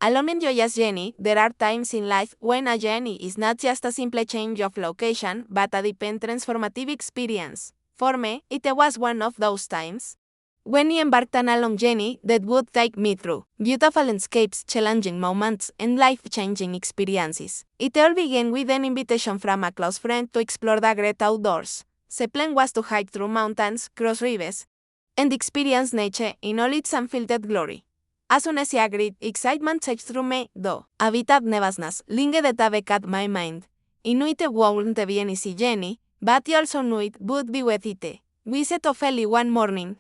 Along Enjoya's journey, there are times in life when a journey is not just a simple change of location, but a deep and transformative experience. For me, it was one of those times. When I embarked on a long journey that would take me through beautiful landscapes, challenging moments, and life-changing experiences. It all began with an invitation from a close friend to explore the great outdoors. The plan was to hike through mountains, cross rivers, and experience nature in all its unfiltered glory. As soon as I agreed, excitement surged through me, though a bit of nervousness lingered at the back of my mind. I knew it wouldn't be an easy journey, but I also knew it would be worth it. We set off early one morning.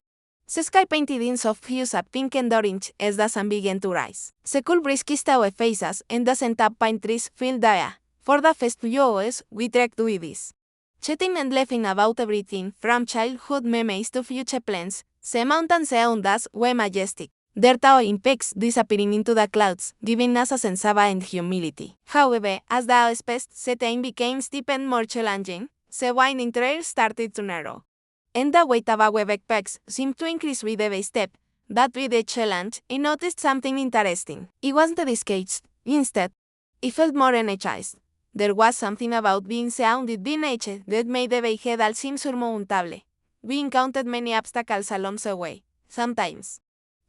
The sky painted in soft hues of pink and orange as the sun began to rise. The cool breeze kissed our faces, and the scent of pine trees filled the air. For the first few hours, we trekked with ease, chatting and laughing about everything, from childhood memories to future plans. The mountains around us were majestic, their towering peaks disappearing into the clouds, giving us a sense of awe and humility. However, as the aspect the terrain became steep and more challenging, the winding trail started to narrow, and the weight of our backpacks seemed to increase with every step. But with the challenge, I noticed something interesting. It wasn't discouraged. Instead, I felt more energized. There was something about being surrounded by nature that made the way all seem surmountable. We encountered many obstacles along the way. Sometimes,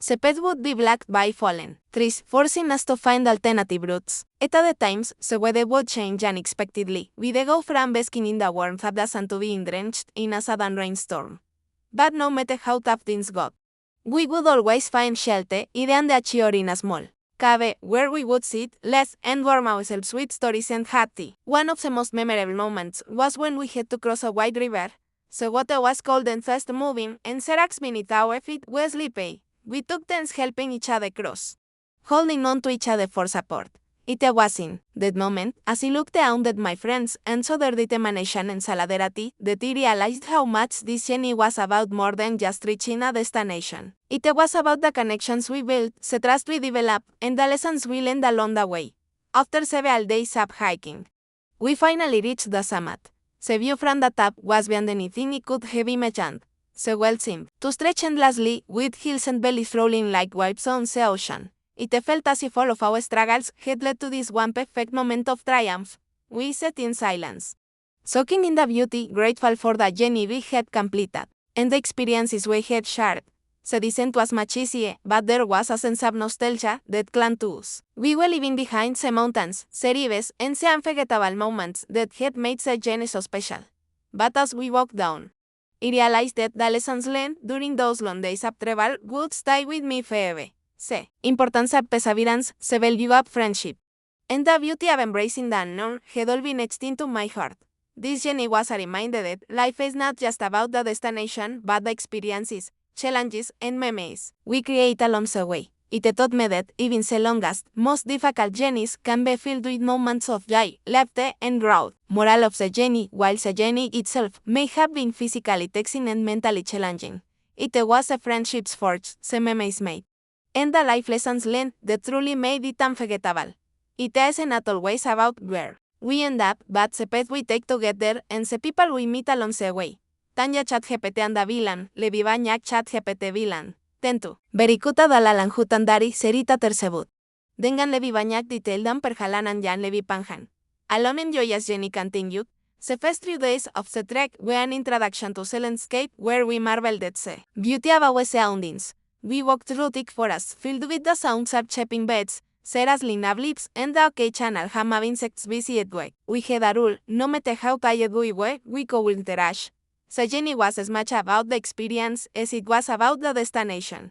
the path would be blocked by fallen trees, forcing us to find alternative routes. At other times, the weather would change unexpectedly. We'd go from basking in the warmth of the sun to being drenched in a sudden rainstorm. But no matter how tough things got, we would always find shelter, either on the tree or in a small cave, where we would sit, laugh, and warm ourselves with stories and hot tea. One of the most memorable moments was when we had to cross a wide river. The water was cold and fast moving, and the rocks beneath our feet were slippery. We took turns helping each other cross, holding on to each other for support. It was in that moment, as I looked around at my friends and saw their determination and solidarity, that I realized how much this journey was about more than just reaching a destination. It was about the connections we built, the trust we developed, and the lessons we learned along the way. After several days of hiking, we finally reached the summit. The view from the top was beyond anything I could have imagined. The world seemed to stretch endlessly, with hills and valleys rolling like waves on the ocean. It felt as if all of our struggles had led to this one perfect moment of triumph. We sat in silence, soaking in the beauty, grateful for the journey we had completed, and the experiences we had shared. The descent was much easier, but there was a sense of nostalgia that clung to us. We were leaving behind the mountains, the rivers, and the unforgettable moments that had made the journey so special. But as we walked down, I realized that the lessons learned during those long days of travel would stay with me forever. The importance of perseverance, the value of friendship, and the beauty of embracing the unknown had all been etched into my heart. This journey was a reminder that life is not just about the destination, but the experiences, challenges, and memories we create along the way. It taught me that even the longest, most difficult journeys can be filled with moments of joy, laughter, and growth. Moral of the journey: while the journey itself may have been physically taxing and mentally challenging, it was the friendships forged, the memories made, and the life lessons learned that truly made it unforgettable. It is not always about where we end up, but the path we take together and the people we meet along the way. Tanya ChatGPT anda bilan, lebih banyak ChatGPT bilan. Tentu, berikuta dalalang hutan dari cerita tersebut. Dengan lebih banyak detail dan perjalanan yang lebih panjang. Along Enjoya's journey continued. The first few days of the trek were an introduction to the landscape where we marveled at the beauty of our surroundings. We walked through thick forests filled with the sounds of chirping birds, the rustling of leaves, and the occasional hum of insects busy at work. We had a rule: no matter how tired we were, we couldn't rush. The journey was as much about the experience as it was about the destination,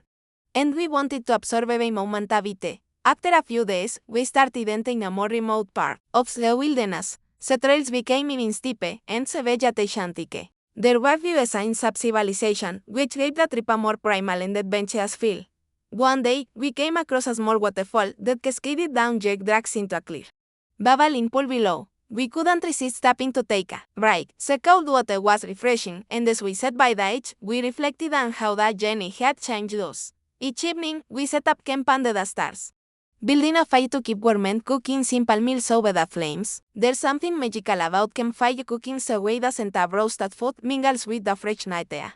and we wanted to absorb every moment of it. After a few days, we started entering a more remote part of the wilderness. The trails became even steeper, and the vegetation thicker. There were few signs of civilization, which gave the trip a more primal and adventurous feel. One day, we came across a small waterfall that cascaded down jagged tracks into a clear, babbling pool below. We couldn't resist stopping to take a break. The cold water was refreshing, and as we sat by the edge, we reflected on how that journey had changed us. Each evening, we set up camp under the stars, building a fire to keep warm and cooking simple meals over the flames. There's something magical about campfire cooking, the way the scent of roasted food mingles with the fresh night air,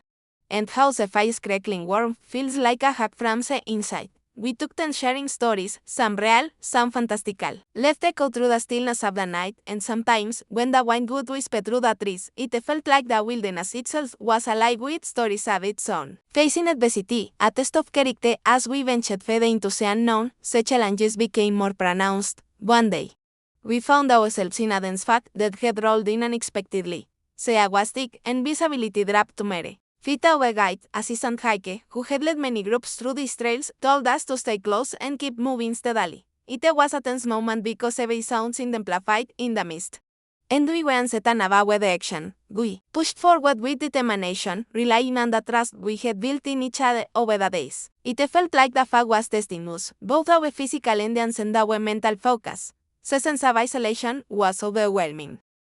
and how the fire's crackling warmth feels like a hug from the inside. We took 10 sharing stories, some real, some fantastical. Left echo through the stillness of the night, and sometimes, when the wind would whisper through the trees, it felt like the wilderness itself was alive with stories of its own. Facing adversity, a test of character as we ventured further into the unknown, the challenges became more pronounced. One day, we found ourselves in a dense fog that had rolled in unexpectedly. Sea was thick, and visibility dropped to mere. Fita, our guide, a seasoned hiker, who had led many groups through these trails, told us to stay close and keep moving steadily. It was a tense moment because every sound seemed amplified in the mist. And we were uncertain about our direction. We pushed forward with determination, relying on the trust we had built in each other over the days. It felt like the fog was testing us, both our physical endurance and our mental focus. The sense of isolation was overwhelming.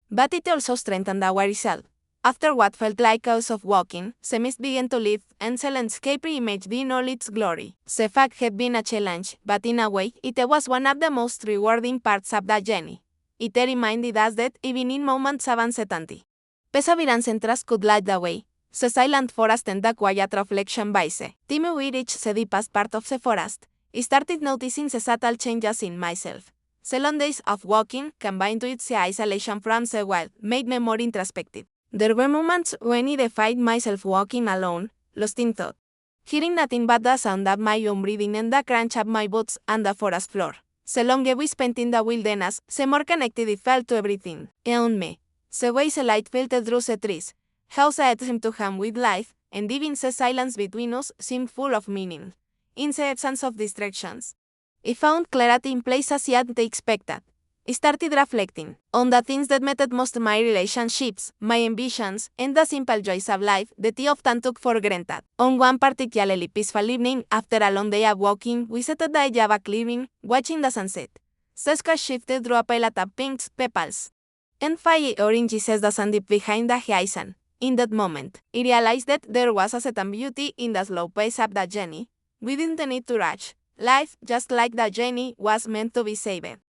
But it also strengthened our resolve. After what felt like hours of walking, the mist began to lift, and the landscape re-emerged in all its glory. The fog had been a challenge, but in a way, it was one of the most rewarding parts of the journey. It reminded us that, even in moments of uncertainty, perseverance and trust could light the way. The silent forest and the quiet reflection by the time we reached the deepest part of the forest, I started noticing the subtle changes in myself. The long days of walking, combined with the isolation from the wild, made me more introspective. There were moments when I defied myself walking alone, lost in thought, hearing nothing but the sound of my own breathing and the crunch of my boots on the forest floor. The longer we spent in the wilderness, the more connected I felt to everything around me. The way the light filtered through the trees, how the earth seemed to hum with life, and even the silence between us seemed full of meaning. In the absence of distractions, I found clarity in places I hadn't expected. I started reflecting on the things that mattered most: my relationships, my ambitions, and the simple joys of life that I often took for granted. On one particularly peaceful evening, after a long day of walking, we sat at the edge of a clearing, watching the sunset. The sky shifted through a palette of pinks, petals, and fiery oranges as the sun dipped behind the horizon. In that moment, I realized that there was a certain beauty in the slow pace of the journey. We didn't need to rush. Life, just like the journey, was meant to be savored.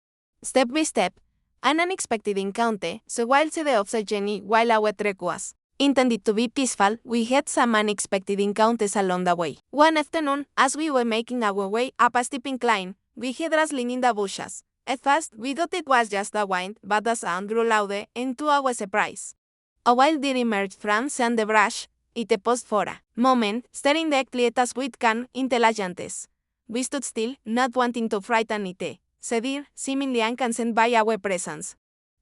Step by step, an unexpected encounter, the wild side of the journey. While our trek was intended to be peaceful, we had some unexpected encounters along the way. One afternoon, as we were making our way up a steep incline, we heard rustling in the bushes. At first, we thought it was just the wind, but the sound grew louder, and to our surprise, a wild deer emerged from the underbrush. It paused for a moment, staring directly at us with calm intelligence. We stood still, not wanting to frighten it. The deer, seemingly unconcerned by our presence,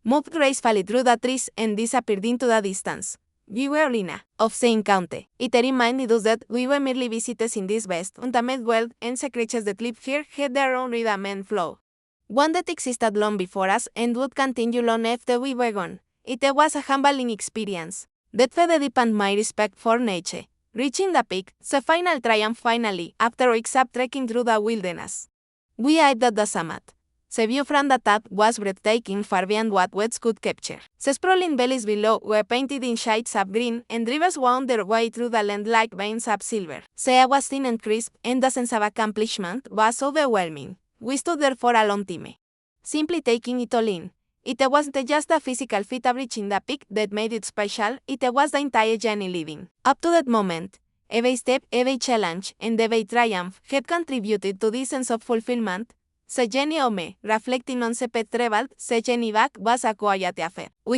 moved gracefully through the trees and disappeared into the distance. We were in of the encounter. It reminded us that we were merely visitors in this vast, untamed world, and the creatures that lived here had their own rhythm and flow. One that existed long before us and would continue long after we were gone. It was a humbling experience that further deepened my respect for nature. Reaching the peak, the final triumph finally, after weeks of trekking through the wilderness, we arrived at the summit. The view from the top was breathtaking, far beyond what words could capture. The sprawling valleys below were painted in shades of green, and rivers wound their way through the land like veins of silver. The air was thin and crisp, and the sense of accomplishment was overwhelming. We stood there for a long time, simply taking it all in. It wasn't just the physical feat of reaching the peak that made it special, it was the entire journey living. Up to that moment, every step, every challenge, and every triumph had contributed to this sense of fulfillment. The journey home, reflecting on the path traveled, the journey back was a quiet affair.